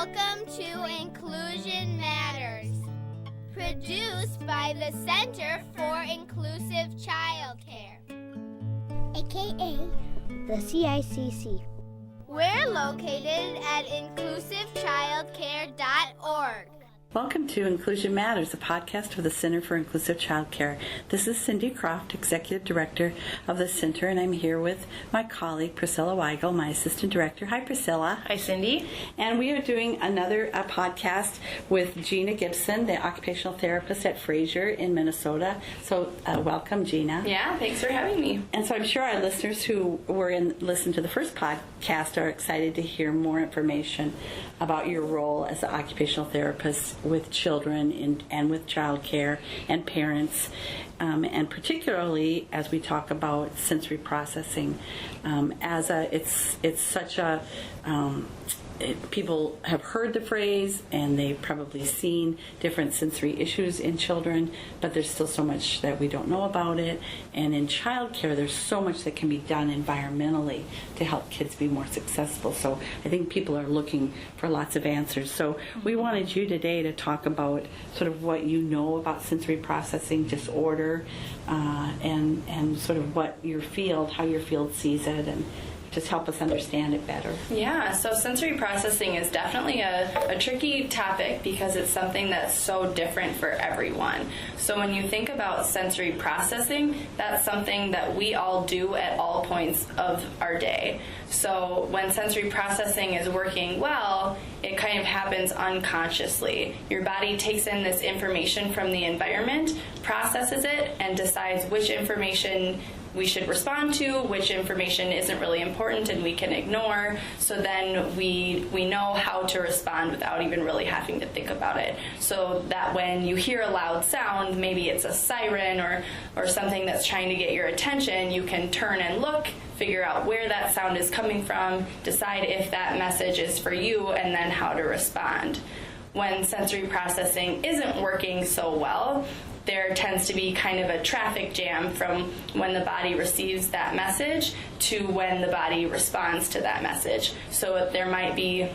Welcome to Inclusion Matters, produced by the Center for Inclusive Childcare, aka the CICC. We're located at inclusivechildcare.org. Welcome to Inclusion Matters, a podcast of the Center for Inclusive Childcare. This is Cindy Croft, Executive Director of the Center, and I'm here with my colleague, Priscilla Weigel, my Assistant Director. Hi, Priscilla. Hi, Cindy. And we are doing another podcast with Gina Gibson, the Occupational Therapist at Fraser in Minnesota. So welcome, Gina. Yeah, thanks for having me. And so I'm sure our listeners who listened to the first podcast are excited to hear more information about your role as an occupational therapist with children and with child care and parents, and particularly as we talk about sensory processing. It's such a people have heard the phrase and they've probably seen different sensory issues in children, but there's still so much that we don't know about it. And in child care, there's so much that can be done environmentally to help kids be more successful. So I think people are looking for lots of answers. So we wanted you today to talk about sort of what you know about sensory processing disorder, and sort of how your field sees it, and just help us understand it better. Yeah, so sensory processing is definitely a tricky topic because it's something that's so different for everyone. So when you think about sensory processing, that's something that we all do at all points of our day. So when sensory processing is working well, it kind of happens unconsciously. Your body takes in this information from the environment, processes it, and decides which information we should respond to, which information isn't really important and we can ignore, so then we know how to respond without even really having to think about it. So that when you hear a loud sound, maybe it's a siren or something that's trying to get your attention, you can turn and look, figure out where that sound is coming from, decide if that message is for you, and then how to respond. When sensory processing isn't working so well, there tends to be kind of a traffic jam from when the body receives that message to when the body responds to that message. So there might be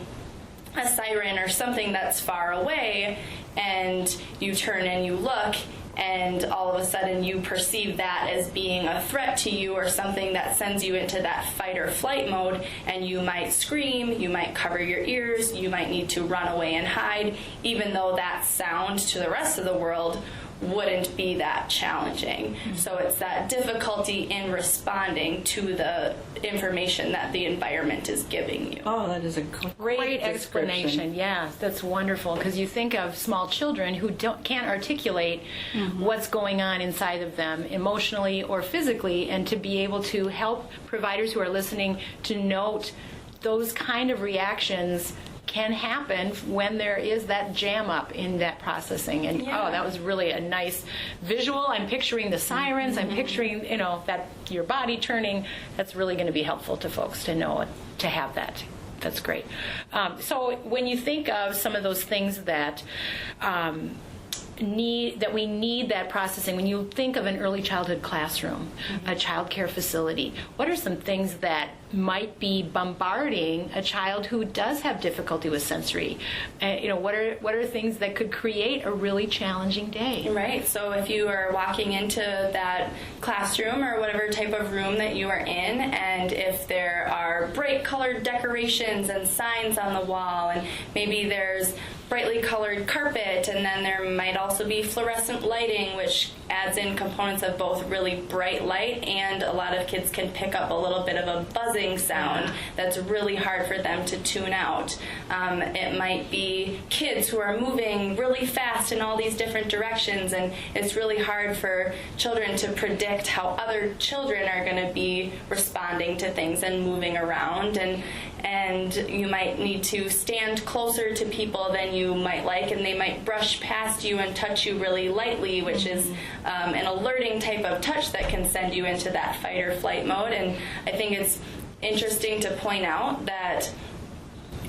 a siren or something that's far away, and you turn and you look, and all of a sudden you perceive that as being a threat to you or something that sends you into that fight or flight mode, and you might scream, you might cover your ears, you might need to run away and hide, even though that sound to the rest of the world wouldn't be that challenging. So it's that difficulty in responding to the information that the environment is giving you. Oh, that is a great explanation. Yeah, that's wonderful, because you think of small children who can't articulate what's going on inside of them emotionally or physically, and to be able to help providers who are listening to note those kind of reactions can happen when there is that jam up in that processing. And oh, that was really a nice visual. I'm picturing the sirens, I'm picturing, that your body turning. That's really going to be helpful to folks to know, to have that. That's great. So when you think of some of those things that we need that processing, when you think of an early childhood classroom, a child care facility, what are some things that might be bombarding a child who does have difficulty with sensory? What are things that could create a really challenging day? Right. So if you are walking into that classroom or whatever type of room that you are in, and if there are bright colored decorations and signs on the wall, and maybe there's brightly colored carpet, and then there might also be fluorescent lighting, which adds in components of both really bright light, and a lot of kids can pick up a little bit of a buzzing sound that's really hard for them to tune out. It might be kids who are moving really fast in all these different directions, and it's really hard for children to predict how other children are going to be responding to things and moving around, and you might need to stand closer to people than you might like, and they might brush past you and touch you really lightly, which is an alerting type of touch that can send you into that fight or flight mode. And I think it's interesting to point out that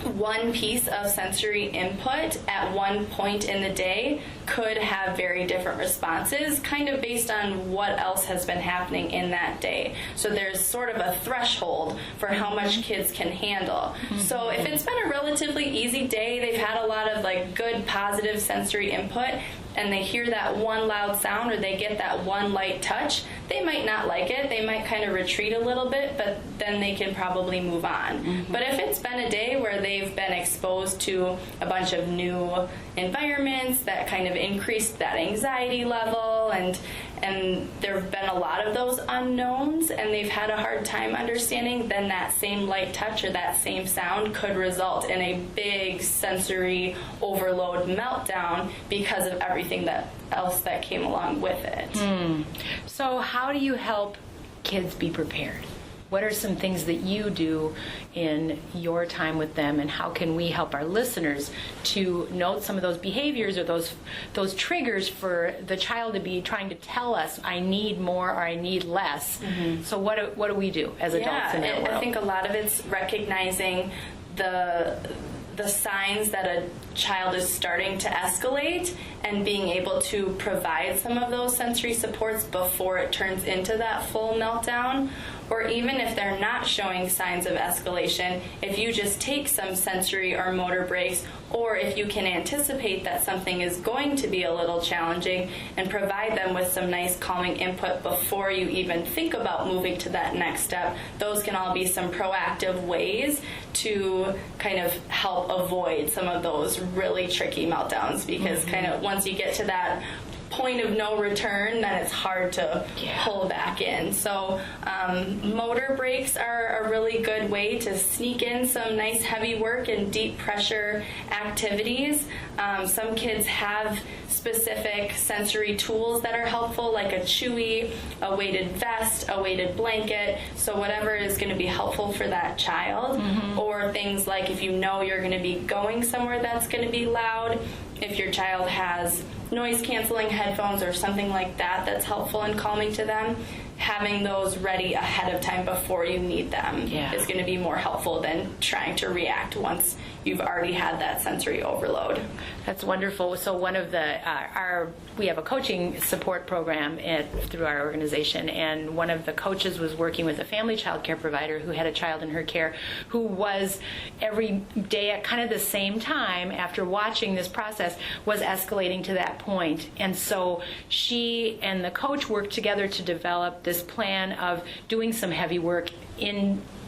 one piece of sensory input at one point in the day could have very different responses, kind of based on what else has been happening in that day. So there's sort of a threshold for how much kids can handle. So if it's been a relatively easy day, they've had a lot of like good positive sensory input, and they hear that one loud sound or they get that one light touch, they might not like it. They might kind of retreat a little bit, but then they can probably move on. But if it's been a day where they've been exposed to a bunch of new environments that kind of increased that anxiety level, and there have been a lot of those unknowns and they've had a hard time understanding, then that same light touch or that same sound could result in a big sensory overload meltdown because of everything else that came along with it. So how do you help kids be prepared? What are some things that you do in your time with them, and how can we help our listeners to note some of those behaviors or those triggers for the child to be trying to tell us, I need more or I need less? So what do we do as adults in that world? I think a lot of it's recognizing the signs that a child is starting to escalate and being able to provide some of those sensory supports before it turns into that full meltdown. Or even if they're not showing signs of escalation, if you just take some sensory or motor breaks, or if you can anticipate that something is going to be a little challenging and provide them with some nice calming input before you even think about moving to that next step, those can all be some proactive ways to kind of help avoid some of those really tricky meltdowns, because kind of once you get to that point of no return, then it's hard to pull back in. So motor breaks are a really good way to sneak in some nice heavy work and deep pressure activities. Some kids have specific sensory tools that are helpful, like a chewy, a weighted vest, a weighted blanket, so whatever is going to be helpful for that child. Or things like if you know you're going to be going somewhere that's going to be loud, if your child has noise canceling headphones or something like that that's helpful and calming to them, having those ready ahead of time before you need them is going to be more helpful than trying to react once you've already had that sensory overload. That's wonderful. So one of we have a coaching support program through our organization, and one of the coaches was working with a family child care provider who had a child in her care who was every day at kind of the same time, after watching this process, was escalating to that point. And so she and the coach worked together to develop this plan of doing some heavy work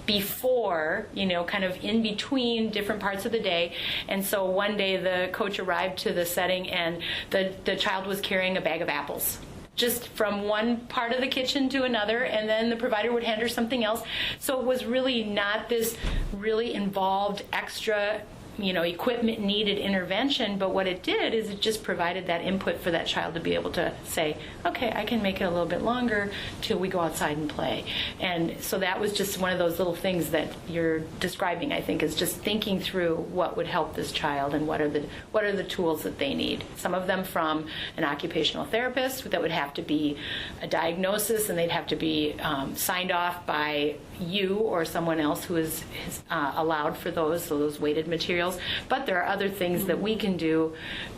before, kind of in between different parts of the day. And so one day the coach arrived to the setting and the child was carrying a bag of apples, just from one part of the kitchen to another, and then the provider would hand her something else. So it was really not this really involved extra equipment needed intervention, but what it did is it just provided that input for that child to be able to say, okay, I can make it a little bit longer till we go outside and play. And so that was just one of those little things that you're describing, I think, is just thinking through what would help this child and what are the tools that they need. Some of them from an occupational therapist, that would have to be a diagnosis, and they'd have to be signed off by you or someone else who is allowed for those weighted materials. But there are other things that we can do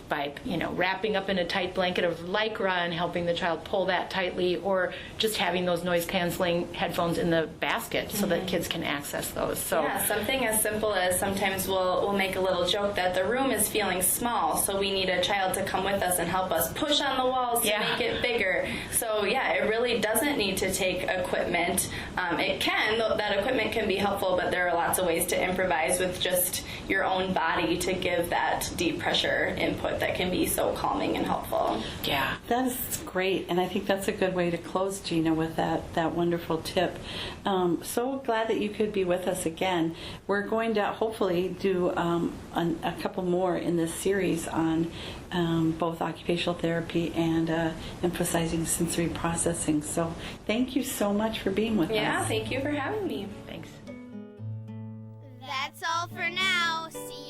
by wrapping up in a tight blanket of Lycra and helping the child pull that tightly, or just having those noise canceling headphones in the basket so that kids can access those. So something as simple as sometimes we'll make a little joke that the room is feeling small, so we need a child to come with us and help us push on the walls to make it bigger. So it really doesn't need to take equipment. That equipment can be helpful, but there are lots of ways to improvise with just your own body to give that deep pressure input that can be so calming and helpful. Yeah, that is great, and I think that's a good way to close, Gina, with that wonderful tip. So glad that you could be with us again. We're going to hopefully do a couple more in this series on both occupational therapy and emphasizing sensory processing. So thank you so much for being with us. Yeah, thank you for having me. thanks. That's all for now. See